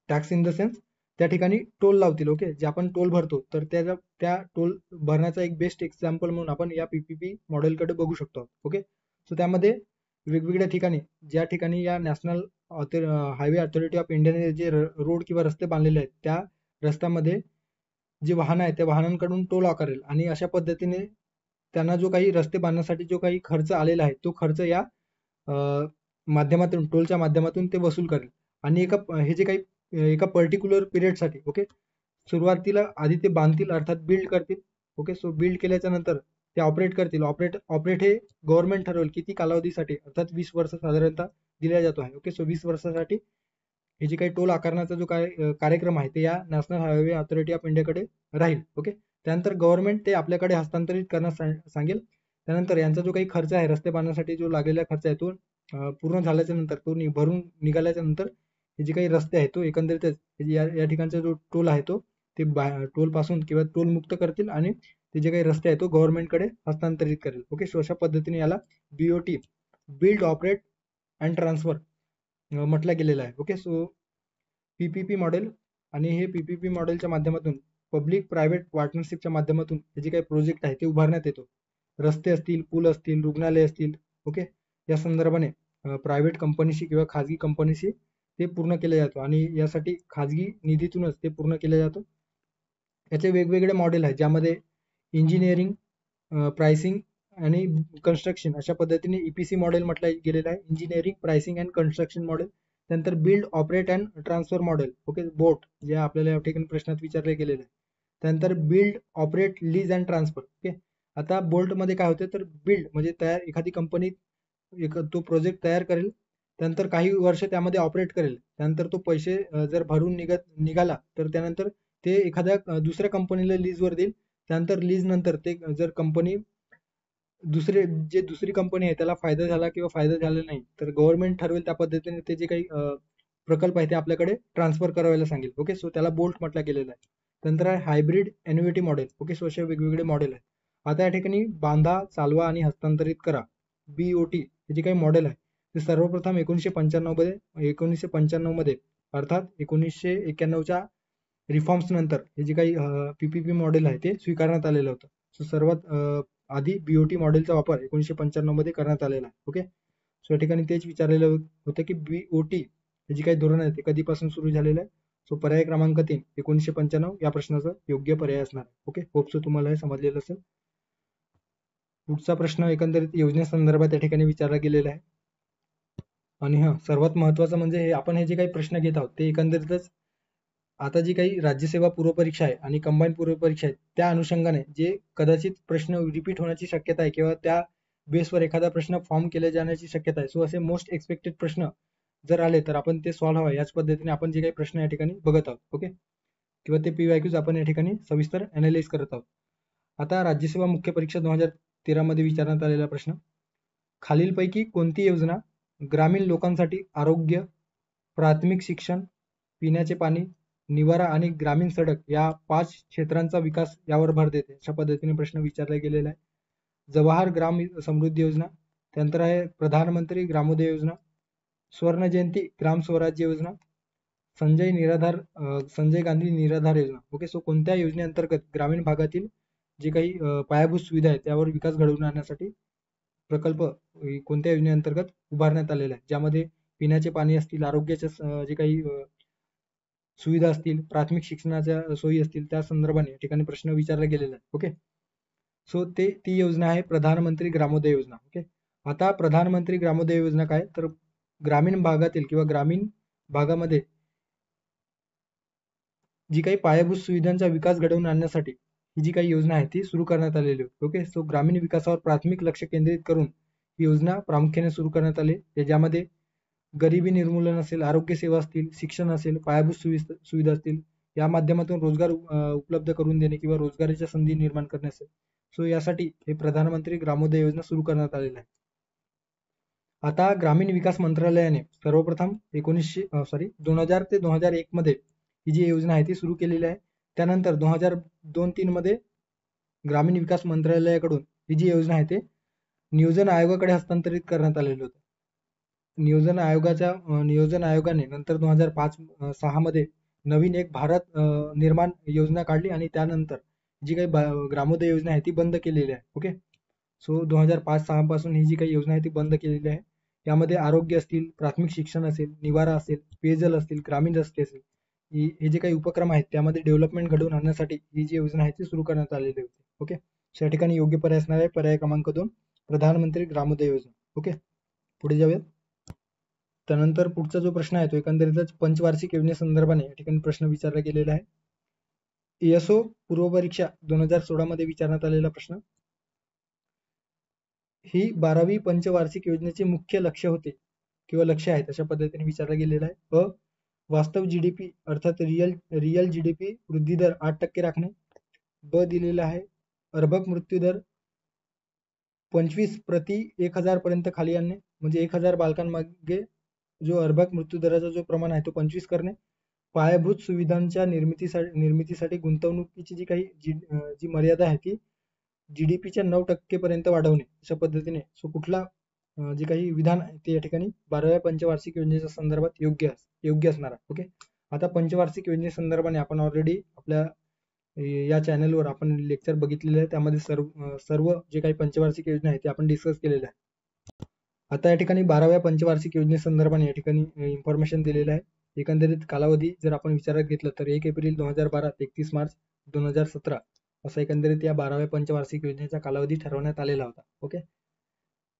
टॅक्स इन द सेन्स त्या ठिकाणी टोल लावतील. ओके, जे आपण टोल भरतो तर त्या टोल भरण्याचा एक बेस्ट एक्झाम्पल म्हणून आपण या PPP मॉडेलकडे बघू शकतो. ओके, सो त्यामध्ये वेगवेगळ्या ठिकाणी ज्या ठिकाणी या नॅशनल हायवे अथॉरिटी ऑफ इंडियाने जे रोड किंवा रस्ते बांधलेले आहेत त्या रस्त्यामध्ये जे वाहन आहे त्या वाहनांकडून टोल आकारेल आणि अशा पद्धतीने त्यांना जो काही रस्ते बांधण्यासाठी जो काही खर्च आलेला आहे तो खर्च या माध्यमातून टोलच्या माध्यमातून ते वसूल करेल आणि हे जे काही एका पर्टिक्युलर पिरियडसाठी ओके सुरुवातीला आधी ते बांधतील अर्थात बिल्ड करतील ओके सो बिल्ड केल्याच्या नंतर ते ऑपरेट करतील ऑपरेट हे गव्हर्नमेंट ठरवेल किती कालावधीसाठी अर्थात 20 वर्ष साधारणतः दिला जातो आहे ओके सो 20 वर्षासाठी हे जे काही टोल आकारण्याचा जो काय कार्यक्रम आहे ते या नॅशनल हायवे अथॉरिटी ऑफ इंडियाकडे राहील ओके त्यानंतर गव्हर्नमेंट ते आपल्याकडे हस्तांतरित करण्यास सांगेल त्यानंतर यांचा जो काही खर्च आहे रस्ते बांधण्यासाठी जो लागलेला खर्च आहे तो पूर्ण झाल्याच्या नंतर तो भरून निघाल्याच्या नंतर हे जे काही रस्ते आहेत तो एकंदरीतच या ठिकाणचा जो टोल आहे तो ते टोल पासून किंवा टोल मुक्त करतील आणि ते जे काही रस्ते आहे तो गव्हर्नमेंटकडे हस्तांतरित करेल ओके सो अशा पद्धतीने याला BOT build operate and transfer म्हटलं गेलेलं आहे ओके सो पीपीपी मॉडेल आणि हे पीपीपी मॉडेलच्या माध्यमातून पब्लिक प्रायव्हेट पार्टनरशिपच्या माध्यमातून हे जे काही प्रोजेक्ट आहे ते उभारण्यात येतो रस्ते असतील पूल असतील रुग्णालय असतील ओके या संदर्भाने प्रायव्हेट कंपनीशी किंवा खाजगी कंपनीशी ते पूर्ण केले जातो आणि यासाठी खाजगी निधीतूनच ते पूर्ण केले जातो याचे वेगवेगळे मॉडेल आहेत ज्यामध्ये इंजिनिअरिंग प्राइसिंग आणि कन्स्ट्रक्शन अशा पद्धतीने ईपीसी मॉडेल म्हटलं गेलेलं आहे engineering pricing and construction model त्यानंतर build operate and transfer model okay BOT जे आपल्याला या ठिकाणी प्रश्नात विचारले गेलेले आहे त्यानंतर build operate lease and transfer okay आता बोल्टमध्ये काय होते तर बिल्ड म्हणजे तयार एखादी कंपनी तो प्रोजेक्ट तयार करेल त्यानंतर काही वर्ष त्यामध्ये ऑपरेट करेल त्यानंतर तो पैसे जर भरून निघाला तर त्यानंतर ते एखाद्या दुसऱ्या कंपनीला लीजवर देईल त्यानंतर लीज नंतर ते जर कंपनी दुसरी कंपनी आहे त्याला फायदा झाला किंवा फायदा झाला नाही तर गव्हर्नमेंट ठरवेल त्या पद्धतीने ते जे काही प्रकल्प आहे ते आपल्याकडे ट्रान्सफर करायला सांगेल ओके सो त्याला बोल्ट म्हटलं गेलेलं आहे त्यानंतर आहे hybrid annuity model okay so असे वेगवेगळे मॉडेल आहेत आता या ठिकाणी बांधा चालवा आणि हस्तांतरित करा बीओटी हे जे काही मॉडेल आहे ते सर्वप्रथम 1995 मध्ये अर्थात 1991च्या रिफॉर्म्स नंतर हे जे काही पीपीपी मॉडेल आहे ते स्वीकारण्यात आलेलं होतं सो सर्वात आधी बीओटी मॉडेलचा वापर 1995 मध्ये करण्यात आलेला आहे ओके सो या ठिकाणी तेच विचारलेलं होतं की बीओटी हे जे काही धोरण आहे ते कधीपासून सुरू झालेलं आहे सो पर्याय क्रमांक 3 1995 या प्रश्नाचा योग्य पर्याय असणार ओके होप सो तुम्हाला हे समजलेलं असेल पुढचा प्रश्न एकंदरीत योजनेसंदर्भात या ठिकाणी विचारला गेलेला आहे आणि सर्वात महत्वाचं म्हणजे आपण हे जे काही प्रश्न घेत आहोत ते एकंदरीतच आता जी काही राज्यसेवा पूर्व परीक्षा आहे आणि कंबाईन पूर्व परीक्षा आहे त्या अनुषंगाने जे कदाचित प्रश्न रिपीट होण्याची शक्यता आहे किंवा त्या बेसवर एखादा प्रश्न फॉर्म केले जाण्याची शक्यता आहे सो असे मोस्ट एक्सपेक्टेड प्रश्न जर आले तर आपण ते सॉल्व्ह हवा याच पद्धतीने आपण जे काही प्रश्न या ठिकाणी बघत आहोत ओके किंवा ते पीवायक्यूज आपण या ठिकाणी सविस्तर अनालाइज करत आहोत आता राज्यसेवा मुख्य परीक्षा 2013 मध्ये विचारण्यात आलेला प्रश्न खालीलपैकी कोणती योजना ग्रामीण लोकांसाठी आरोग्य प्राथमिक शिक्षण पिण्याचे पाणी निवारा आणि ग्रामीण सडक या 5 क्षेत्रांचा विकास यावर भर देते अशा पद्धतीने प्रश्न विचारला गेलेला आहे जवाहर ग्राम समृद्धी योजना त्यानंतर आहे प्रधानमंत्री ग्रामोदय योजना स्वर्ण जयंती ग्राम स्वराज्य योजना संजय गांधी निराधार योजना ओके सो कोणत्या योजनेअंतर्गत ग्रामीण भागातील जे काही पायाभूत सुविधा आहेत त्यावर विकास घडवून आणण्यासाठी प्रकल्प कोणत्या योजनेअंतर्गत उभारण्यात आलेला आहे ज्यामध्ये पिण्याचे पाणी असतील आरोग्याच्या जे काही सुविधा असतील प्राथमिक शिक्षणाच्या सोयी असतील त्या संदर्भाने ठिकाणी प्रश्न विचारला गेलेला आहे ओके सो ती योजना आहे प्रधानमंत्री ग्रामोदय योजना ओके आता प्रधानमंत्री ग्रामोदय योजना काय तर ग्रामीण भागातील किंवा ग्रामीण भागामध्ये जी काही पायाभूत सुविधांचा विकास घडवून आणण्यासाठी ही जी काही योजना आहे ती सुरू करण्यात आलेली होती ओके सो ग्रामीण विकासावर प्राथमिक लक्ष केंद्रित करून ही योजना प्रामुख्याने सुरू करण्यात आली ज्यामध्ये गरिबी निर्मूलन असेल आरोग्य सेवा असतील शिक्षण असेल पायाभूत सुविधा असतील या माध्यमातून रोजगार उपलब्ध करून देणे किंवा रोजगाराच्या संधी निर्माण करणे असेल सो यासाठी हे प्रधानमंत्री ग्रामोदय योजना सुरू करण्यात आलेली आहे आता ग्रामीण विकास मंत्रालयाने सर्वप्रथम 2000 ते 2001 मध्ये ही जी योजना आहे ती सुरू केलेली आहे त्यानंतर 2002-3 मध्ये ग्रामीण विकास मंत्रालयाकडून ही जी योजना आहे ते नियोजन आयोगाकडे हस्तांतरित करण्यात आलेली होती नियोजन आयोगाने नंतर 2005-6 मध्ये नवीन एक भारत निर्माण योजना काढली आणि त्यानंतर जी काही ग्रामोदय योजना आहे ती बंद केलेली आहे ओके सो 2005-6 पासून ही जी काही योजना आहे ती बंद केलेली आहे यामध्ये आरोग्य असतील प्राथमिक शिक्षण असेल निवारा असेल पेयजल असतील ग्रामीण रस्ते असेल हे जे काही उपक्रम आहेत त्यामध्ये डेव्हलपमेंट घडवून आणण्यासाठी ही जी योजना आहे ती सुरू करण्यात आलेली होती. ओके, या ठिकाणी योग्य पर्याय असणार आहे पर्याय क्रमांक 2, प्रधानमंत्री ग्रामोदय योजना. ओके, पुढे जाऊयात. त्यानंतर पुढचा जो प्रश्न आहे तो एकंदरीतच पंचवार्षिक योजनेसंदर्भाने या ठिकाणी प्रश्न विचारला गेलेला आहे. ESO पूर्व परीक्षा 2016 मध्ये विचारण्यात आलेला प्रश्न. ही 12वी पंचवार्षिक योजनेचे मुख्य लक्ष्य होते किंवा लक्ष्य आहेत अशा पद्धतीने विचारला गेलेला आहे. वास्तव जीडीपी अर्थात रियल जीडीपी वृद्धी दर 8% राखणे. ब दिलेला आहे अर्भक मृत्यू दर 25 प्रति 1000 पर्यंत खाली आणणे, म्हणजे 1000 बालकांमागे जो अर्भक मृत्यू दराचा जो प्रमाण आहे तो 25 करणे. पायाभूत सुविधांच्या निर्मितीसाठी गुंतवणुकीची जी मर्यादा आहे ती जीडीपीच्या 9% पर्यंत वाढवणे अशा पद्धतीने. सो कुठला जे काही विधान आहे ते या ठिकाणी 12व्या पंचवार्षिक योजनेच्या संदर्भात योग्य असणार आहे. ओके, आता पंचवार्षिक योजनेसंदर्भाने आपण ऑलरेडी आपल्या या चॅनलवर आपण लेक्चर बघितलेले आहे, त्यामध्ये सर्व जे काही पंचवार्षिक योजना आहे ते आपण डिस्कस केलेले आहे. आता या ठिकाणी 12व्या पंचवार्षिक योजनेसंदर्भाने या ठिकाणी इन्फॉर्मेशन दिलेलं आहे. एकंदरीत कालावधी जर आपण विचारात घेतलं तर 1 एप्रिल 2012 ते 31 मार्च 2017 असा एकंदरीत या 12व्या पंचवार्षिक योजनेचा कालावधी ठरवण्यात आलेला होता. ओके,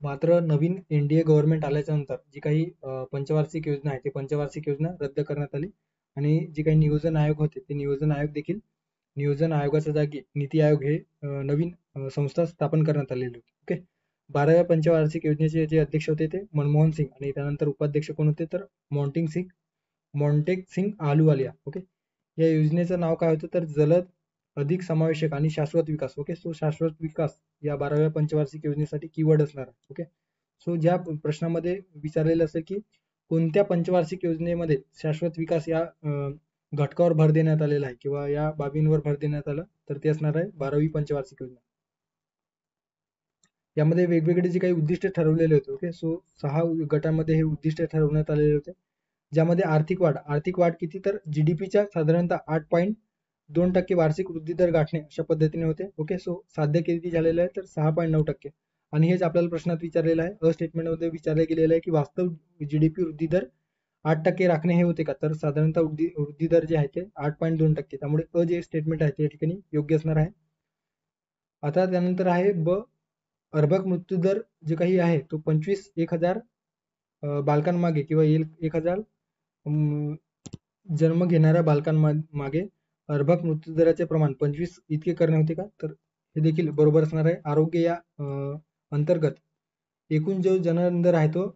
मात्र नवीन एनडीए गव्हर्नमेंट आल्याच्या नंतर जी काही पंचवार्षिक योजना आहे ती पंचवार्षिक योजना रद्द करण्यात आली आणि जे काही नियोजन आयोग होते ते नियोजन आयोग देखील नियोजन आयोगाच्या जागी नीती आयोग हे नवीन संस्था स्थापन करण्यात आलेली होती. ओके, 12व्या पंचवार्षिक योजनेचे जे अध्यक्ष होते ते मनमोहन सिंग आणि त्यानंतर उपाध्यक्ष कोण होते तर मॉन्टेग सिंग आलूवालिया. ओके, या योजनेचं नाव काय होतं तर जलद, अधिक समावेशक आणि शाश्वत विकास. ओके, सो शाश्वत विकास या 12व्या पंचवार्षिक योजनेसाठी कीवर्ड असणार आहे. ओके, सो ज्या प्रश्नामध्ये विचारलेलं असेल की कोणत्या पंचवार्षिक योजनेमध्ये शाश्वत विकास या घटकावर भर देण्यात आलेला आहे किंवा या बाबींवर भर देण्यात आला तर ते असणार आहे 12वी पंचवार्षिक योजना. यामध्ये वेगवेगळे जे काही उद्दिष्ट ठरवलेले होते. ओके, सो 6 गटांमध्ये हे उद्दिष्ट ठरवण्यात आलेले होते, ज्यामध्ये आर्थिक वाढ किती तर जीडीपीच्या साधारणतः 8.2% वार्षिक वृद्धी दर गाठणे अशा पद्धतीने होते. ओके, सो साध्य किती झालेलं आहे तर 6.9%. आणि हेच आपल्याला प्रश्नात विचारलेलं आहे. स्टेटमेंटमध्ये विचारले गेलेलं आहे की वास्तव जीडीपी वृद्धी दर 8% राखणे हे होते का तर साधारणतः वृद्धी दर जे आहे ते 8.2%. त्यामुळे जे स्टेटमेंट आहे ते या ठिकाणी योग्य असणार आहे. आता त्यानंतर आहे ब, अर्भक मृत्यू दर जे काही आहे तो 1000 बालकांमागे किंवा 1000 जन्म घेणाऱ्या बालकांमागे अर्भक मृत्यू दराचे प्रमाण 25 इतके करणे होते का तर हे देखील बरोबर असणार आहे. आरोग्य या अंतर्गत एकूण जो जनन दर आहे तो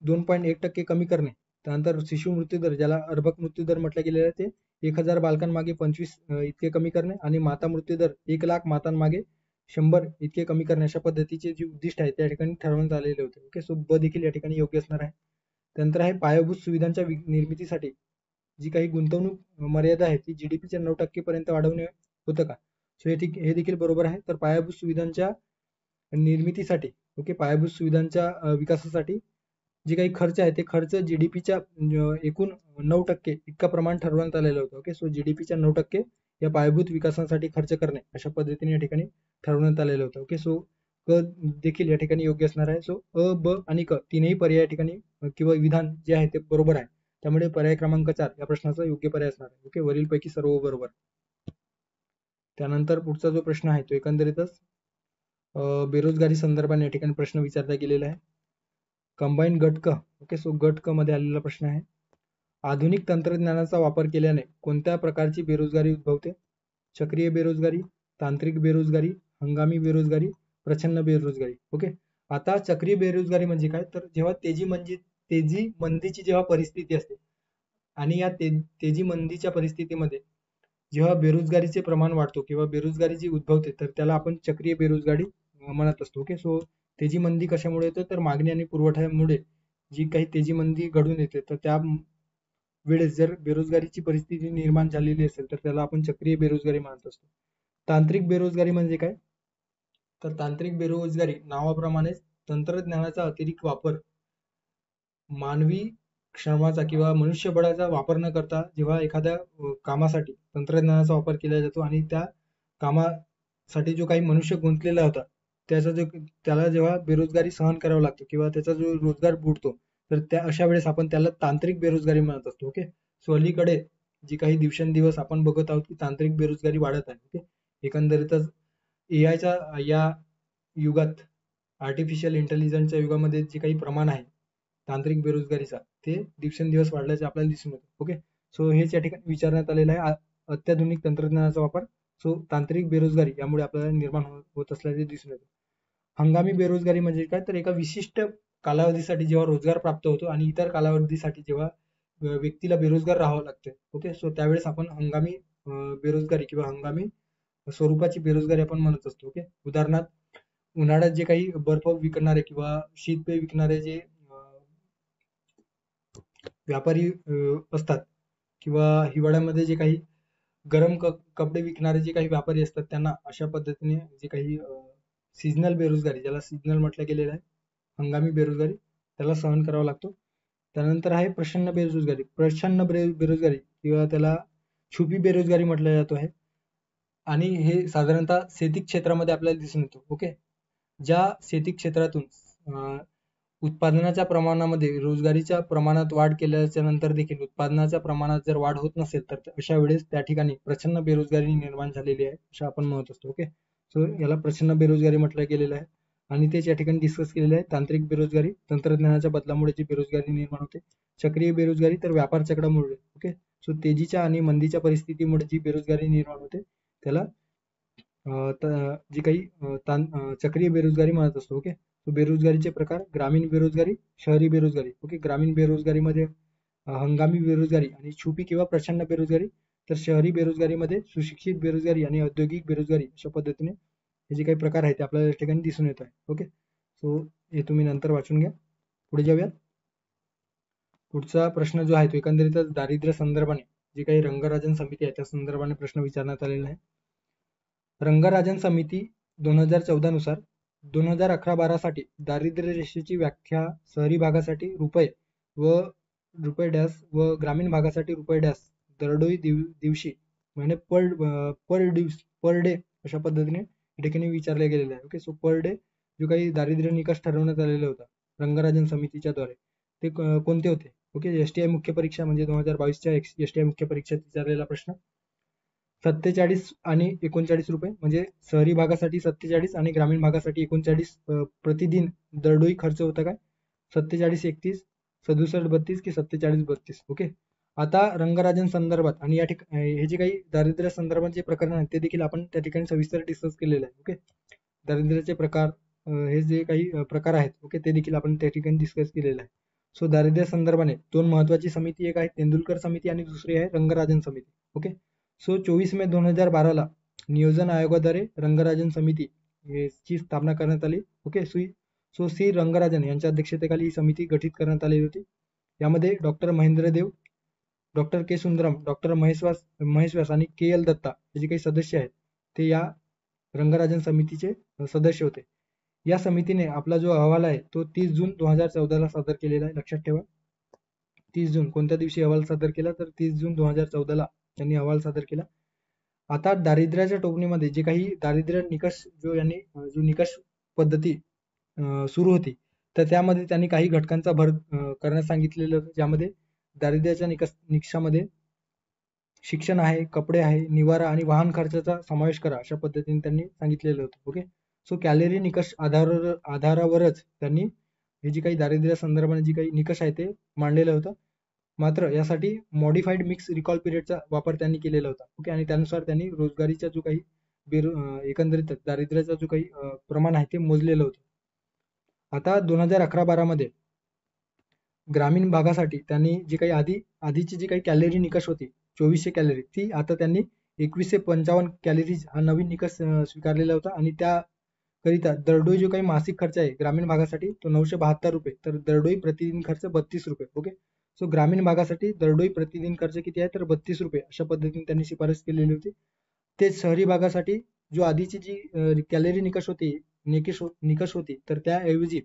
2.1% कमी करणे. त्यानंतर शिशु मृत्यू दर ज्याला अर्भक मृत्यू दर म्हटलं गेलेलं आहे ते 1000 बालकांमागे 25 इतके कमी करणे आणि माता मृत्यू दर 1 लाख मातांमागे 100 इतके कमी करणे अशा पद्धतीचे जे उद्दिष्ट आहे त्या ठिकाणी ठरवण्यात आलेले होते. ओके, सो ब देखील या ठिकाणी योग्य असणार आहे. त्यानंतर आहे पायाभूत सुविधांच्या निर्मितीसाठी जी काही गुंतवणूक मर्यादा आहे ती जीडीपीच्या 9% पर्यंत वाढवणे होतं का. सो हे देखील बरोबर आहे. तर पायाभूत सुविधांच्या निर्मितीसाठी ओके पायाभूत सुविधांच्या विकासासाठी जे काही खर्च आहे ते खर्च जीडीपीच्या एकूण 9% इतका प्रमाण ठरवण्यात आलेलं होतं. ओके, सो जीडीपीच्या 9% या पायाभूत विकासासाठी खर्च करणे अशा पद्धतीने या ठिकाणी ठरवण्यात आलेलं होतं. ओके, सो क देखील या ठिकाणी योग्य असणार आहे. सो ब आणि क तीनही पर्याय या ठिकाणी किंवा विधान जे आहे ते बरोबर आहे. त्यामुळे पर्याय क्रमांक 4 या प्रश्नाचा योग्य पर्याय असणार आहे. ओके, वरीलपैकी सर्व बरोबर. त्यानंतर पुढचा जो प्रश्न आहे तो एकंदरीतच बेरोजगारी संदर्भाने या ठिकाणी प्रश्न विचारला गेलेला आहे. कंबाईन गट क. ओके, सो गट क मध्ये आलेला प्रश्न आहे. आधुनिक तंत्रज्ञानाचा वापर केल्याने कोणत्या प्रकारची बेरोजगारी उद्भवते. चक्रीय बेरोजगारी, तांत्रिक बेरोजगारी, हंगामी बेरोजगारी, प्रच्छन्न बेरोजगारी. ओके, आता चक्रीय बेरोजगारी म्हणजे काय तर जेव्हा तेजी मंदीची जेव्हा परिस्थिती असते आणि या तेजी मंदीच्या परिस्थितीमध्ये जेव्हा बेरोजगारीचे प्रमाण वाढतो किंवा बेरोजगारी जी उद्भवते तर त्याला आपण चक्रीय बेरोजगारी म्हणत असतो. ओके, सो तेजी मंदी कशामुळे येते तर मागणी आणि पुरवठ्यामुळे जी काही तेजी मंदी घडून येते तर त्या वेळेस जर बेरोजगारीची परिस्थिती निर्माण झालेली असेल तर त्याला आपण चक्रीय बेरोजगारी म्हणत असतो. तांत्रिक बेरोजगारी म्हणजे काय तर तांत्रिक बेरोजगारी नावाप्रमाणेच तंत्रज्ञानाचा अतिरिक्त वापर मानवी श्रमाचा किंवा मनुष्यबळाचा वापर न करता जेव्हा एखाद्या कामासाठी तंत्रज्ञानाचा वापर केला जातो आणि त्या कामासाठी जो काही मनुष्य गुंतलेला होता त्याला जेव्हा बेरोजगारी सहन करावं लागतो किंवा त्याचा जो रोजगार बुडतो तर त्या अशा वेळेस आपण त्याला तांत्रिक बेरोजगारी म्हणत असतो. ओके, सो अलीकडे जी काही दिवसेंदिवस आपण बघत आहोत की तांत्रिक बेरोजगारी वाढत आहे. ओके, एकंदरीतच एआयच्या या युगात, आर्टिफिशियल इंटेलिजन्सच्या युगामध्ये जे काही प्रमाण आहे तांत्रिक बेरोजगारीचा, ते दिवसेंदिवस वाढल्याचे आपल्याला दिसून येते. ओके, सो हेच या ठिकाणी विचारण्यात आलेलं आहे. अत्याधुनिक तंत्रज्ञानाचा वापर, सो तांत्रिक बेरोजगारी यामुळे आपल्याला निर्माण होत असल्याचे दिसून येते. हंगामी बेरोजगारी म्हणजे काय, तर एका विशिष्ट कालावधीसाठी जेव्हा रोजगार प्राप्त होतो आणि इतर कालावधीसाठी जेव्हा व्यक्तीला बेरोजगार राहावं लागते. ओके, सो त्यावेळेस आपण हंगामी बेरोजगारी किंवा हंगामी स्वरूपाची बेरोजगारी आपण म्हणत असतो. ओके, उदाहरणार्थ उन्हाळ्यात जे काही बर्फ विकणारे किंवा शीतपेय विकणारे जे व्यापारी असतात किंवा हिवाळ्यामध्ये जे काही गरम कपडे विकणारे जे काही व्यापारी असतात, त्यांना अशा पद्धतीने जे काही सीजनल बेरोजगारी, ज्याला सीजनल म्हटलं गेलेलं आहे, हंगामी बेरोजगारी, त्याला सहन करावा लागतो. त्यानंतर आहे प्रच्छन्न बेरोजगारी. प्रच्छन्न बेरोजगारी किंवा त्याला छुपी बेरोजगारी म्हटलं जातो आहे, आणि हे साधारणतः शेती क्षेत्रामध्ये आपल्याला दिसून येतो. ओके, ज्या शेती क्षेत्रातून उत्पादनाच्या प्रमाणामध्ये रोजगारीच्या प्रमाणात वाढ केल्याच्या नंतर देखील उत्पादनाच्या प्रमाणात जर वाढ होत नसेल, तर अशा वेळेस त्या ठिकाणी प्रच्छन्न बेरोजगारी निर्माण झालेली आहे, असं आपण म्हणत असतो. ओके, सो याला प्रच्छन्न बेरोजगारी म्हटलं गेलेलं आहे. आणि तेच या ठिकाणी डिस्कस केलेलं आहे. तांत्रिक बेरोजगारी, तंत्रज्ञानाच्या बदलामुळे जी बेरोजगारी निर्माण होते. चक्रीय बेरोजगारी, तर व्यापार चक्रामुळे. ओके, सो तेजीच्या आणि मंदीच्या परिस्थितीमुळे जी बेरोजगारी निर्माण होते, त्याला जी काही चक्रीय बेरोजगारी म्हणत असतो. ओके, सो बेरोजगारीचे प्रकार: ग्रामीण बेरोजगारी, शहरी बेरोजगारी. ओके, ग्रामीण बेरोजगारीमध्ये हंगामी बेरोजगारी आणि छुपी किंवा प्रचंड बेरोजगारी, तर शहरी बेरोजगारीमध्ये सुशिक्षित बेरोजगारी आणि औद्योगिक बेरोजगारी, अशा पद्धतीने हे जे काही प्रकार आहेत ते आपल्याला या ठिकाणी दिसून येत आहे. ओके, सो हे तुम्ही नंतर वाचून घ्या. पुढे जाऊयात. पुढचा प्रश्न जो आहे तो एकंदरीतच दारिद्र्य संदर्भाने, जी काही रंगराजन समिती आहे त्या संदर्भाने प्रश्न विचारण्यात आलेला आहे. रंगराजन समिती 2014 नुसार 2011-12 साठी दारिद्र्य रेषेची व्याख्या शहरी भागासाठी रुपये डॅश व ग्रामीण भागासाठी रुपये डॅश दरडोई दिवशी म्हणजे पर डे अशा पद्धतीने या ठिकाणी विचारले गेलेले आहे. ओके, सो पर डे जो काही दारिद्र्य निकष ठरवण्यात आलेला होता रंगराजन समितीच्या द्वारे, ते कोणते होते? ओके, एसटीआय मुख्य परीक्षा म्हणजे 2022च्या एसटीआय मुख्य परीक्षेत विचारलेला प्रश्न. 47 आणि 39 रुपये, म्हणजे शहरी भागासाठी 47 आणि ग्रामीण भागासाठी 39 प्रतिदिन दरडोई खर्च होता काय? 47, 31, 67, 32 की 47, 32. ओके, आता रंगराजन संदर्भात आणि या ठिकाणी हे जे काही दारिद्र्य संदर्भात जे प्रकरण आहेत ते देखील आपण त्या ठिकाणी सविस्तर डिस्कस केलेलं आहे. ओके, दारिद्र्याचे प्रकार, हे जे काही प्रकार आहेत, ओके, ते देखील आपण त्या ठिकाणी डिस्कस केलेलं आहे. सो दारिद्र्य संदर्भाने दोन महत्वाची समिती, एक आहे तेंडुलकर समिती आणि दुसरी आहे रंगराजन समिती. ओके, सो 24 मे 2012 नियोजन आयोगाद्वारे रंगराजन समिती ची स्थापना करण्यात आली. ओके, सो सी रंगराजन यांच्या अध्यक्षतेखाली ही समिती गठीत करण्यात आली होती. यामध्ये डॉक्टर महेंद्र देव, डॉक्टर के सुंदरम, डॉक्टर महेश व्यास आणि के एल दत्ता हे जे काही सदस्य आहेत ते या रंगराजन समितीचे सदस्य होते. या समितीने आपला जो अहवाल आहे तो 30 जून 2014 सादर केलेला आहे. लक्षात ठेवा, 30 जून कोणत्या दिवशी अहवाल सादर केला, तर 30 जून 2014 त्यांनी अहवाल सादर केला. आता दारिद्र्याच्या टोपणीमध्ये जे काही दारिद्र्य निकष जो निकष पद्धती सुरू होती, तर त्यामध्ये त्यांनी काही घटकांचा भर करण्यास सांगितलेलं होतं, ज्यामध्ये दारिद्र्याच्या निकषामध्ये शिक्षण आहे, कपडे आहे, निवारा आणि वाहन खर्चाचा समावेश करा, अशा पद्धतीने त्यांनी सांगितलेलं होतं. ओके, सो कॅलरी निकष आधारावरच त्यांनी हे जी काही दारिद्र्य संदर्भाने जी काही निकष आहे ते मांडलेलं होतं. मात्र यासाठी मॉडिफाईड मिक्स रिकॉल पिरियडचा वापर त्यांनी केलेला होता. ओके, आणि त्यानुसार त्यांनी रोजगारीचा जो काही एकंदरीत दारिद्र्याचा जो काही प्रमाण आहे ते मोजलेलं होतं. आता 2011-12 मध्ये ग्रामीण भागासाठी त्यांनी जी काही आधीची जी काही कॅलरी निकष होती 2400 कॅलरी, ती आता त्यांनी 2155 कॅलरीज हा नवीन निकष स्वीकारलेला होता. आणि त्याकरिता दरडोई जो काही मासिक खर्च आहे ग्रामीण भागासाठी तो 972 रुपये, तर दरडोई प्रतिदिन खर्च 32 रुपये. ओके, सो ग्रामीण भागासाठी दरडोई प्रतिदिन खर्च किती आहे, तर 32 रुपये अशा पद्धतीने त्यांनी शिफारस केलेली होती. ते शहरी भागासाठी जो आधीची जी कॅलरी निकष होती तर त्याऐवजी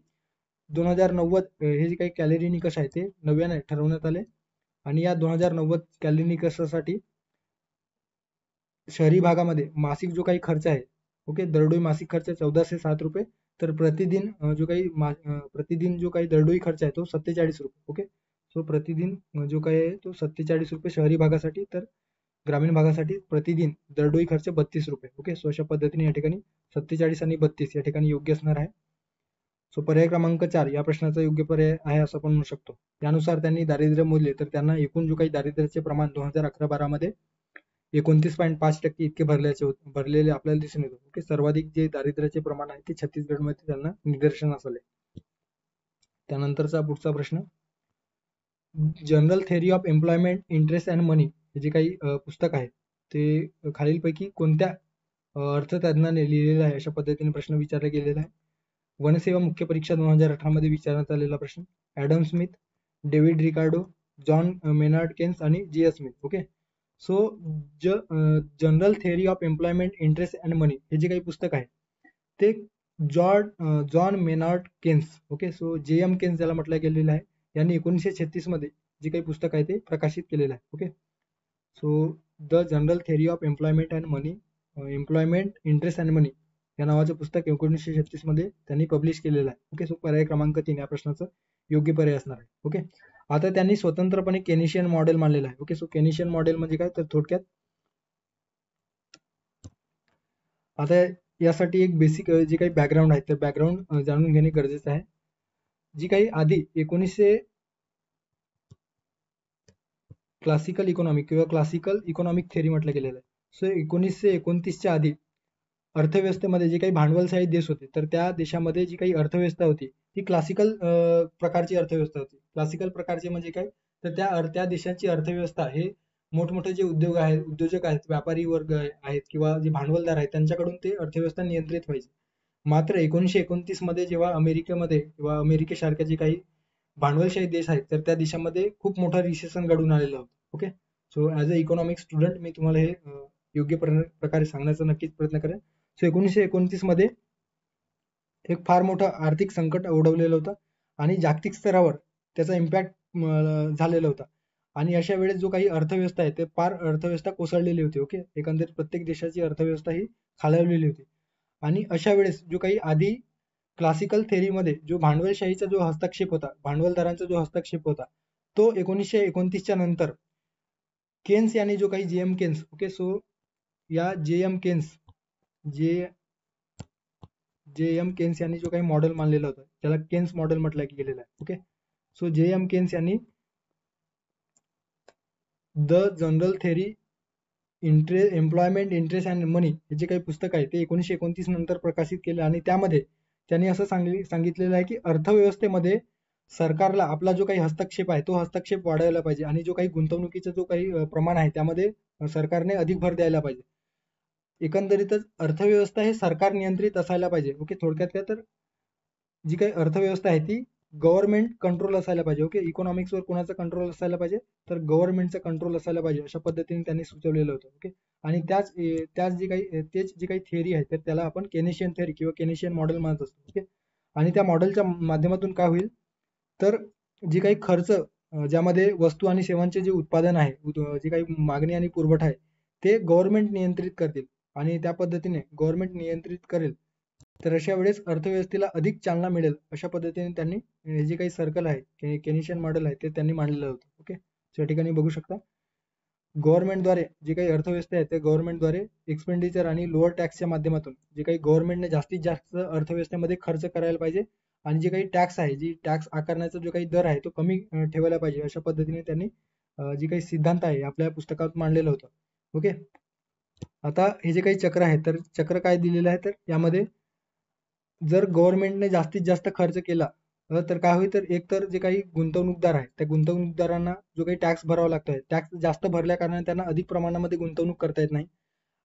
2090 हे जे काही कॅलरी निकष आहे ते नव्याने ठरवण्यात आले. आणि या 2090 कॅलरी निकषासाठी शहरी भागामध्ये मासिक जो काही खर्च आहे, ओके, दरडोई मासिक खर्च 1407 रुपये, तर प्रतिदिन जो काही दरडोई खर्च आहे तो 47 रुपये. ओके, सो प्रतिदिन जो काही आहे तो 47 रुपये शहरी भागासाठी, तर ग्रामीण भागासाठी प्रतिदिन दरडोई खर्च 32 रुपये. ओके, सो अशा पद्धतीने या ठिकाणी 47 आणि 32 या ठिकाणी योग्य असणार आहे. सो पर्याय क्रमांक 4 या प्रश्नाचा योग्य पर्याय आहे असं आपण म्हणू शकतो. त्यानुसार त्यांनी दारिद्र्य मोजले तर त्यांना एकूण जो काही दारिद्र्याचे प्रमाण 2011-12 मध्ये 29.5% इतके भरलेले आपल्याला दिसून येतो. ओके, सर्वाधिक जे दारिद्र्याचे प्रमाण आहे ते छत्तीसगडमध्ये त्यांना निदर्शनास आले. त्यानंतरचा पुढचा प्रश्न, general theory of employment, interest and money हे जे काही पुस्तक आहे ते खालीलपैकी कोणत्या अर्थतज्ञाने लिहिलेलं आहे अशा पद्धतीने प्रश्न विचारला गेलेला आहे. वनसेवा मुख्य परीक्षा 2018 मध्ये विचारण्यात आलेला प्रश्न. Adam Smith, David Ricardo, John Maynard Keynes आणि G S Smith. Okay, so general theory of employment, interest and money हे जे काही पुस्तक आहे ते John Maynard Keynes, okay, so JM Keynes ज्याला म्हटलं गेलेलं आहे, यांनी 1936 मध्ये जे काही पुस्तक आहे ते प्रकाशित केलेलं आहे. Okay, so the general theory of employment and money, employment, interest and money या नावाचं पुस्तक 1936 मध्ये त्यांनी पब्लिश केलेलं आहे. ओके, सो पर्याय क्रमांक 3 या प्रश्नाचं योग्य पर्याय असणार आहे. ओके, आता त्यांनी स्वतंत्रपणे केनिशियन मॉडेल मांडलेलं आहे. ओके, सो केनिशियन मॉडेल म्हणजे काय, तर थोडक्यात आता यासाठी एक बेसिक जे काही बॅकग्राऊंड आहे तर बॅकग्राऊंड जाणून घेणे गरजेचं आहे. जी काही आधी 1900 क्लासिकल इकॉनॉमिक किंवा क्लासिकल इकॉनॉमिक थेअरी म्हटलं गेलेलं आहे. सो 1929च्या आधी अर्थव्यवस्थेमध्ये जे काही भांडवलशाही देश होते तर त्या देशामध्ये जी काही अर्थव्यवस्था होती ती क्लासिकल प्रकारची अर्थव्यवस्था होती. क्लासिकल प्रकारचे म्हणजे काय, तर त्या देशाची अर्थव्यवस्था हे मोठमोठे जे उद्योजक आहेत, व्यापारी वर्ग आहेत किंवा जे भांडवलदार आहेत त्यांच्याकडून ते अर्थव्यवस्था नियंत्रित व्हायची. मात्र 1929 मध्ये जेव्हा अमेरिकेमध्ये किंवा अमेरिकेसारख्या जे काही भांडवलशाही देश आहेत तर त्या देशामध्ये खूप मोठा रिसेशन घडून आलेलं होतं. Okay, so as a economic student मी तुम्हाला हे योग्य प्रकारे सांगण्याचा नक्कीच प्रयत्न करेन. सो 1929 मध्ये एक फार मोठं आर्थिक संकट ओढवलेलं होतं आणि जागतिक स्तरावर त्याचा इम्पॅक्ट झालेला होता. आणि अशा वेळेस जो काही अर्थव्यवस्था आहे ते फार अर्थव्यवस्था कोसळलेली होती. ओके, एकंदरीत प्रत्येक देशाची अर्थव्यवस्था ही खालावलेली होती. आणि अशा वेळेस जो काही आधी क्लासिकल थेअरीमध्ये जो भांडवलशाहीचा जो हस्तक्षेप होता, भांडवलदारांचा जो हस्तक्षेप होता, तो 1929च्या नंतर केन्स यांनी जो काही JM केन्स, ओके, सो या JM केन्स यांनी जो काही मॉडेल मानलेलं होतं त्याला केन्स मॉडेल म्हटलं गेलेलं आहे. ओके, सो JM केन्स यांनी the general theory employment, interest and money हे जे काही पुस्तक आहे ते 1929 नंतर प्रकाशित केलं आणि त्यामध्ये त्यांनी असं सांगितलेलं आहे की अर्थव्यवस्थेमध्ये सरकारला आपला जो काही हस्तक्षेप आहे तो हस्तक्षेप वाढवायला पाहिजे आणि जो काही गुंतवणुकीचा जो काही प्रमाण आहे त्यामध्ये सरकारने अधिक भर द्यायला पाहिजे. एकंदरीतच अर्थव्यवस्था हे सरकार नियंत्रित असायला पाहिजे. ओके, थोडक्यात काय, तर जी काही अर्थव्यवस्था आहे ती गव्हर्नमेंट कंट्रोल असायला पाहिजे. ओके, इकॉनॉमिक्सवर कोणाचा कंट्रोल असायला पाहिजे, तर गव्हर्नमेंटचा कंट्रोल असायला पाहिजे अशा पद्धतीने त्यांनी सुचवलेलं होतं. ओके, आणि तेच जी काही थिअरी आहे तर त्याला आपण केनेशियन थिअरी किंवा केनेशियन मॉडेल म्हणत असतो. ओके, आणि त्या मॉडेलच्या माध्यमातून काय होईल, तर जी काही खर्च ज्यामध्ये वस्तू आणि सेवांचे जे उत्पादन आहे, जी काही मागणी आणि पुरवठा आहे ते गव्हर्नमेंट नियंत्रित करतील आणि त्या पद्धतीने गव्हर्नमेंट नियंत्रित करेल तर अशा वेळेस अर्थव्यवस्थेला अधिक चालना मिळेल अशा पद्धतीने त्यांनी हे जे काही सर्कल आहे, केनिशियन मॉडेल आहे ते त्यांनी मांडलेलं होतं. ओके, या ठिकाणी बघू शकता गव्हर्नमेंटद्वारे जे काही अर्थव्यवस्था आहे ते गव्हर्नमेंटद्वारे एक्सपेंडिचर आणि लोअर टॅक्सच्या माध्यमातून जे काही गव्हर्नमेंटने जास्तीत जास्त अर्थव्यवस्थेमध्ये खर्च करायला पाहिजे आणि जे काही टॅक्स आहे, जी टॅक्स आकारण्याचा जो काही दर आहे तो कमी ठेवायला पाहिजे अशा पद्धतीने त्यांनी जे काही सिद्धांत आहे आपल्या पुस्तकात मांडलेलं होतं. ओके, आता हे जे काही चक्र आहे तर चक्र काय दिलेलं आहे, तर यामध्ये जर गव्हर्नमेंटने जास्तीत जास्त खर्च केला तर काय होईल, तर एक तर जे काही गुंतवणूकदार आहे त्या गुंतवणूकदारांना जो काही टॅक्स भरावा लागतोय, टॅक्स जास्त भरल्या कारणाने त्यांना अधिक प्रमाणामध्ये गुंतवणूक करता येत नाही.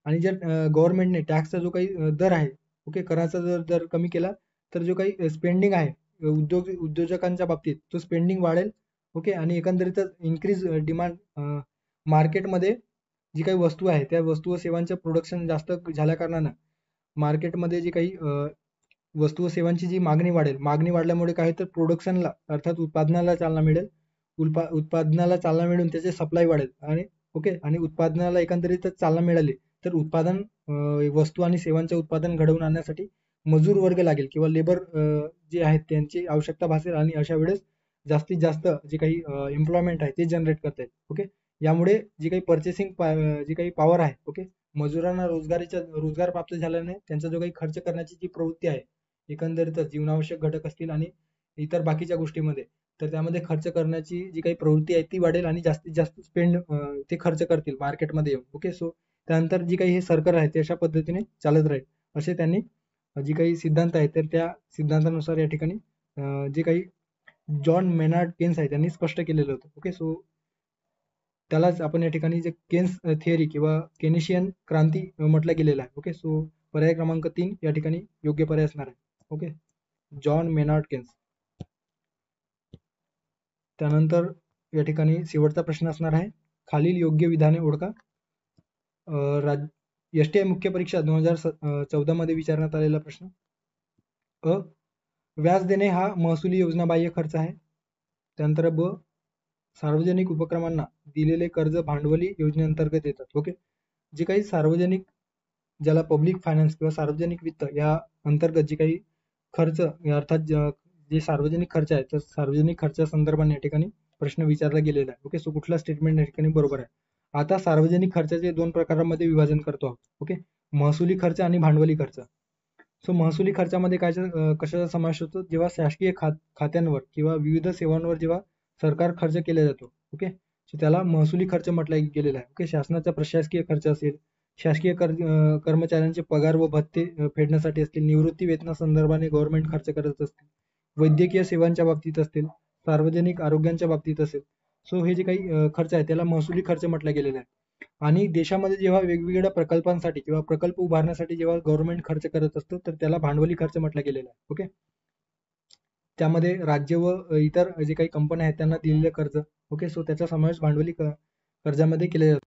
आणि जर गव्हर्नमेंटने टॅक्सचा जो काही दर आहे, ओके, कराचा जर दर कमी केला तर जो काही स्पेंडिंग आहे उद्योजकांच्या बाबतीत तो स्पेंडिंग वाढेल. ओके, आणि एकंदरीतच इन्क्रीज डिमांड मार्केटमध्ये जी काही वस्तू आहे त्या वस्तू व सेवांचं प्रोडक्शन जास्त झाल्या कारणानं मार्केटमध्ये जी काही वस्तू व सेवांची जी मागणी वाढेल, मागणी वाढल्यामुळे काय तर प्रोडक्शनला अर्थात उत्पादनाला चालना मिळेल, उत्पादनाला चालना मिळून त्याचे सप्लाय वाढेल आणि ओके, आणि उत्पादनाला एकंदरीतच चालना मिळाली तर उत्पादन वस्तू आणि सेवांचे उत्पादन घडवून आणण्यासाठी मजूर वर्ग लागेल किंवा लेबर जे आहेत त्यांची आवश्यकता भासेल आणि अशा वेळेस जास्तीत जास्त जे काही एम्प्लॉयमेंट आहे ते जनरेट करता येईल. ओके, यामुळे जी काही पर्चेसिंग जी काही पॉवर आहे, ओके, मजुरांना रोजगार प्राप्त झाल्याने त्यांचा जो काही खर्च करण्याची जी प्रवृत्ती आहे एकंदरीतच जीवनावश्यक घटक असतील आणि इतर बाकीच्या गोष्टीमध्ये, तर त्यामध्ये खर्च करण्याची जी काही प्रवृत्ती आहे ती वाढेल आणि जास्तीत जास्त ते खर्च करतील मार्केटमध्ये येऊन. ओके, सो त्यानंतर जी काही हे सर्कल आहे ते अशा पद्धतीने चालत राहील असे त्यांनी जी काही सिद्धांत आहेत तर त्या सिद्धांतानुसार या ठिकाणी जे काही जॉन मेनार्ड केन्स आहे त्यांनी स्पष्ट केलेलं होतं. ओके, सो त्यालाच आपण या ठिकाणी जे केन्स थिअरी किंवा केनेशियन क्रांती म्हटलं गेलेलं आहे. ओके, सो पर्याय क्रमांक 3 या ठिकाणी योग्य पर्याय असणार आहे. Okay, John Maynard Keynes. त्यानंतर या ठिकाणी शेवटचा प्रश्न असणार आहे, खालील योग्य विधाने ओळखा. एसटीआय मुख्य परीक्षा 2014 मध्ये विचारण्यात आलेला प्रश्न. अ, व्याज देणे हा महसुली योजना बाह्य खर्च आहे. त्यानंतर ब, सार्वजनिक उपक्रमांना दिलेले कर्ज भांडवली योजनेअंतर्गत येतात. ओके, जे काही सार्वजनिक, ज्याला पब्लिक फायनान्स किंवा सार्वजनिक वित्त या अंतर्गत जे काही खर्च अर्थात जे सार्वजनिक खर्च आहे तर सार्वजनिक खर्चा संदर्भाने या ठिकाणी प्रश्न विचारला गेलेला आहे. ओके, सो कुठला स्टेटमेंट या ठिकाणी बरोबर आहे. आता सार्वजनिक खर्चाचे 2 प्रकारांमध्ये विभाजन करतो आहोत. ओके, महसुली खर्च आणि भांडवली खर्च. सो महसुली खर्चामध्ये कशाचा समावेश होतो, जेव्हा शासकीय खात्यांवर किंवा विविध सेवांवर जेव्हा सरकार खर्च केला जातो. ओके, सो त्याला महसुली खर्च म्हटलं गेलेला आहे. ओके, शासनाचा प्रशासकीय खर्च असेल, शासकीय कर्मचाऱ्यांचे पगार व भत्ते फेडण्यासाठी असतील, निवृत्ती वेतना संदर्भाने गव्हर्नमेंट खर्च करत असतील, वैद्यकीय सेवांच्या बाबतीत असतील, सार्वजनिक आरोग्यांच्या बाबतीत असेल. सो हे जे काही खर्च आहे त्याला महसुली खर्च म्हटलं गेलेला आहे. आणि देशामध्ये जेव्हा वेगवेगळ्या प्रकल्पांसाठी किंवा प्रकल्प उभारण्यासाठी जेव्हा गव्हर्नमेंट खर्च करत असतं तर त्याला भांडवली खर्च म्हटलं गेलेला आहे. ओके, त्यामध्ये राज्य व इतर जे काही कंपन्या आहेत त्यांना दिलेले कर्ज. ओके, सो त्याचा समावेश भांडवली कर्जामध्ये केला जातो.